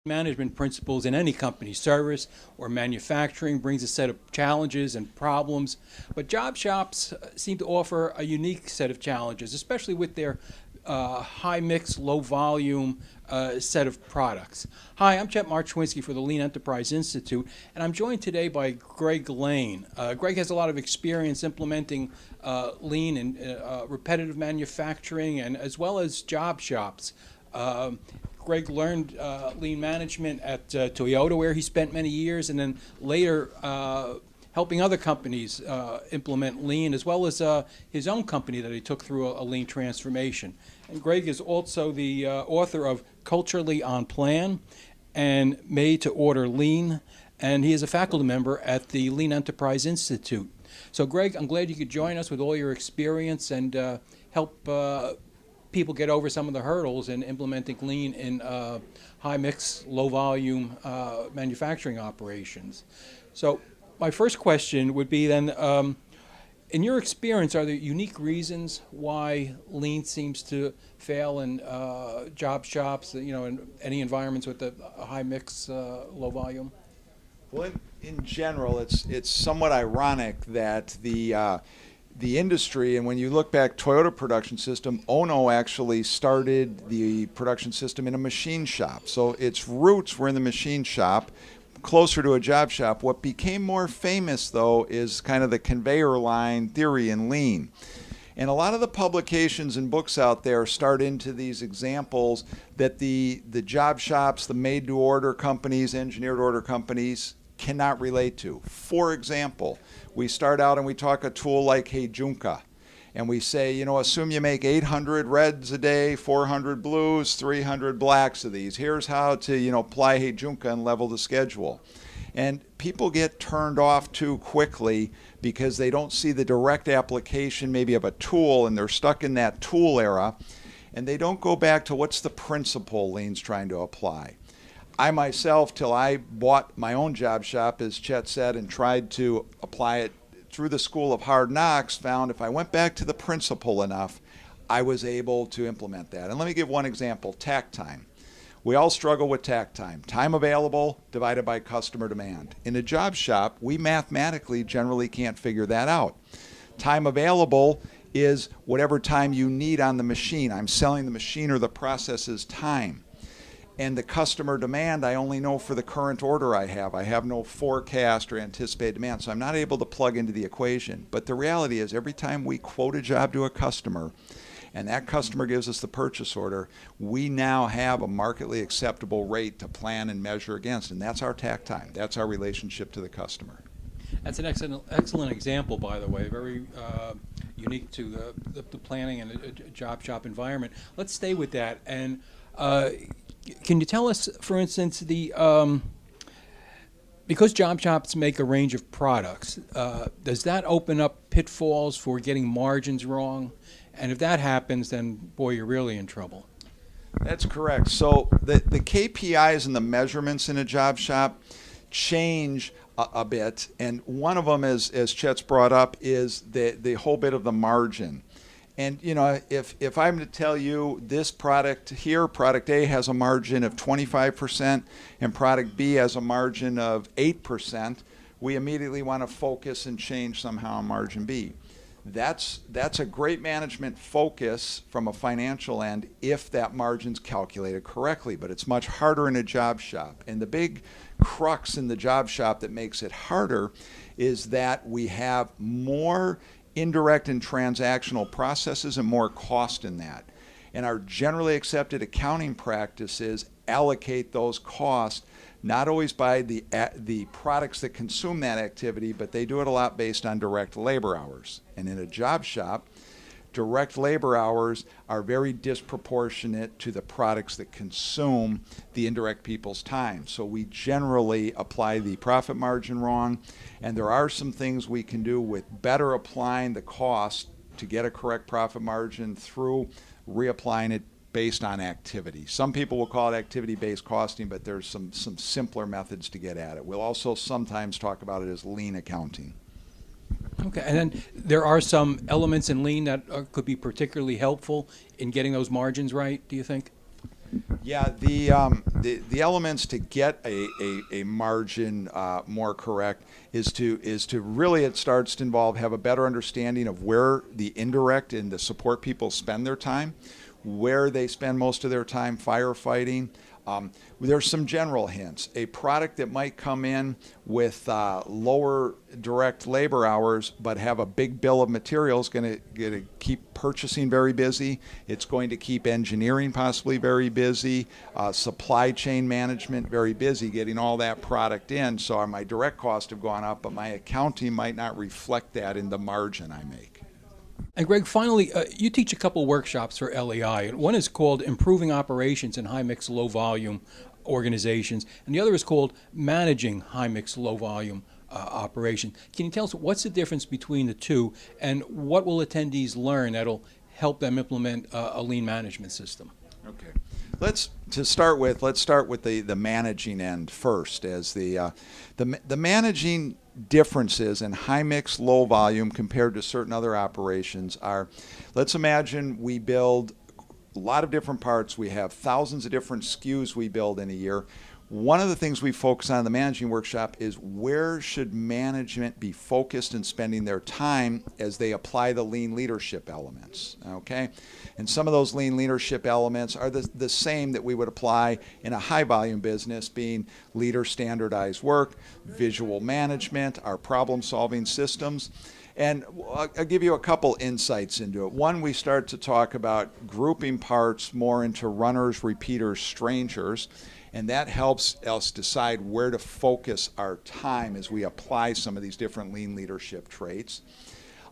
management principles in any company, service or manufacturing, brings a set of challenges and problems. But job shops seem to offer a unique set of challenges, especially with their high mix, low volume set of products. Hi, I'm Chet Marchwinski for the Lean Enterprise Institute, and I'm joined today by Greg Lane. Greg has a lot of experience implementing lean in repetitive manufacturing and as well as job shops. Greg learned lean management at Toyota, where he spent many years, and then later helping other companies implement lean, as well as his own company that he took through a lean transformation. And Greg is also the author of Culturally on Plan and Made to Order Lean, and he is a faculty member at the Lean Enterprise Institute. So Greg, I'm glad you could join us with all your experience and help people get over some of the hurdles in implementing lean in high mix, low volume manufacturing operations. So my first question would be then, in your experience, are there unique reasons why lean seems to fail in job shops, in any environments with a high mix, low volume? Well, in general, it's somewhat ironic that the industry, and when you look back, Toyota production system, Ono actually started the production system in a machine shop. So its roots were in the machine shop, closer to a job shop. What became more famous, though, is kind of the conveyor line theory in lean. And a lot of the publications and books out there start into these examples that the job shops, the made-to-order companies, engineered-order companies cannot relate to. For example, we start out and we talk a tool like Heijunka, and we say, assume you make 800 reds a day, 400 blues, 300 blacks of these. Here's how to, apply Heijunka and level the schedule. And people get turned off too quickly because they don't see the direct application maybe of a tool, and they're stuck in that tool era, and they don't go back to what's the principle Lean's trying to apply. I myself, till I bought my own job shop, as Chet said, and tried to apply it through the school of hard knocks, found if I went back to the principle enough, I was able to implement that. And let me give one example, Tack Time. We all struggle with Tack Time. Time available divided by customer demand. In a job shop, we mathematically generally can't figure that out. Time available is whatever time you need on the machine. I'm selling the machine or the process's time. And the customer demand, I only know for the current order I have. I have no forecast or anticipated demand, so I'm not able to plug into the equation. But the reality is, every time we quote a job to a customer, and that customer gives us the purchase order, we now have a markedly acceptable rate to plan and measure against, and that's our tack time. That's our relationship to the customer. That's an excellent example, by the way, very unique to the planning and a job shop environment. Let's stay with that. And can you tell us, for instance, because job shops make a range of products, does that open up pitfalls for getting margins wrong? And if that happens, then, boy, you're really in trouble. That's correct. So the KPIs and the measurements in a job shop change a bit. And one of them, as Chet's brought up, is the whole bit of the margin. And, if I'm to tell you this product here, product A has a margin of 25% and product B has a margin of 8%, we immediately want to focus and change somehow on margin B. That's a great management focus from a financial end if that margin's calculated correctly, but it's much harder in a job shop. And the big crux in the job shop that makes it harder is that we have more indirect and transactional processes and more cost in that. And our generally accepted accounting practices allocate those costs not always by the products that consume that activity, but they do it a lot based on direct labor hours. And in a job shop, direct labor hours are very disproportionate to the products that consume the indirect people's time. So we generally apply the profit margin wrong, and there are some things we can do with better applying the cost to get a correct profit margin through reapplying it based on activity. Some people will call it activity-based costing, but there's some simpler methods to get at it. We'll also sometimes talk about it as lean accounting. Okay, and then there are some elements in lean that could be particularly helpful in getting those margins right, do you think? Yeah, the elements to get a margin more correct is to really, it starts to involve have a better understanding of where the indirect and the support people spend their time, where they spend most of their time firefighting. There's some general hints. A product that might come in with lower direct labor hours but have a big bill of materials going to keep purchasing very busy. It's going to keep engineering possibly very busy, supply chain management very busy, getting all that product in. So my direct costs have gone up, but my accounting might not reflect that in the margin I make. And Greg, finally, you teach a couple workshops for LEI. And one is called Improving Operations in High Mix, Low Volume Organizations, and the other is called Managing High Mix, Low Volume Operation. Can you tell us what's the difference between the two, and what will attendees learn that'll help them implement a lean management system? Okay. Let's start with the managing end first. As the managing differences in high mix, low volume compared to certain other operations are, let's imagine we build a lot of different parts. We have thousands of different SKUs we build in a year. One of the things we focus on in the managing workshop is where should management be focused and spending their time as they apply the lean leadership elements, okay? And some of those lean leadership elements are the same that we would apply in a high volume business, being leader standardized work, visual management, our problem solving systems. And I'll give you a couple insights into it. One, we start to talk about grouping parts more into runners, repeaters, strangers, and that helps us decide where to focus our time as we apply some of these different lean leadership traits.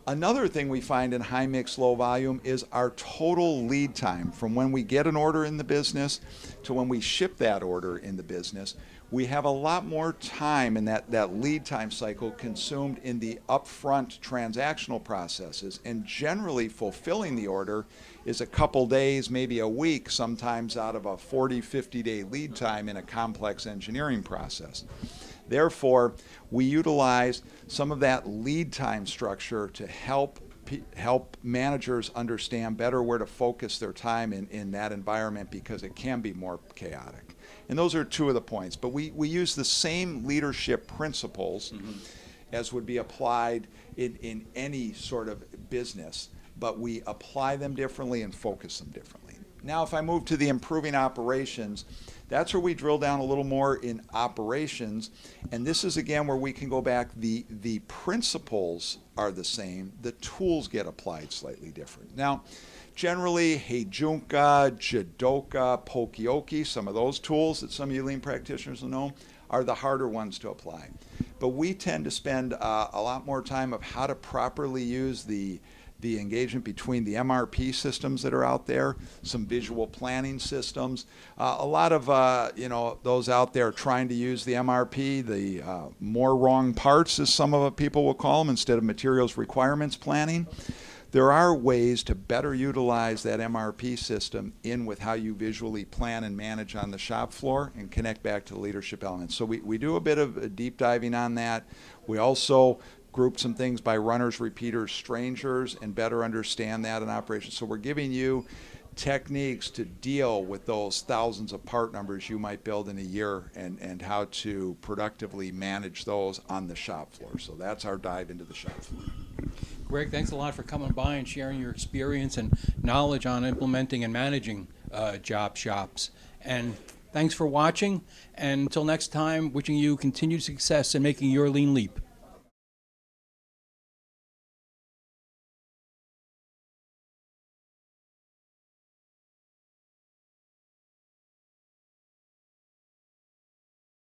Another thing we find in high mix, low volume is our total lead time from when we get an order in the business to when we ship that order in the business. We have a lot more time in that lead time cycle consumed in the upfront transactional processes, and generally fulfilling the order is a couple days, maybe a week, sometimes out of a 40, 50-day lead time in a complex engineering process. Therefore, we utilize some of that lead time structure to help managers understand better where to focus their time in that environment, because it can be more chaotic. And those are two of the points. But we use the same leadership principles as would be applied in any sort of business, but we apply them differently and focus them differently. Now, if I move to the improving operations, that's where we drill down a little more in operations. And this is, again, where we can go back. The principles are the same. The tools get applied slightly different. Now, generally, Heijunka, Jidoka, Pokioki, some of those tools that some of you lean practitioners will know, are the harder ones to apply. But we tend to spend a lot more time of how to properly use the engagement between the MRP systems that are out there, some visual planning systems. A lot of those out there trying to use the MRP, the more wrong parts, as some of the people will call them, instead of materials requirements planning. There are ways to better utilize that MRP system in with how you visually plan and manage on the shop floor and connect back to the leadership elements. So we do a bit of deep diving on that. We also group some things by runners, repeaters, strangers, and better understand that in operation. So we're giving you techniques to deal with those thousands of part numbers you might build in a year, and how to productively manage those on the shop floor. So that's our dive into the shop floor. Greg, thanks a lot for coming by and sharing your experience and knowledge on implementing and managing job shops. And thanks for watching. And until next time, wishing you continued success in making your lean leap.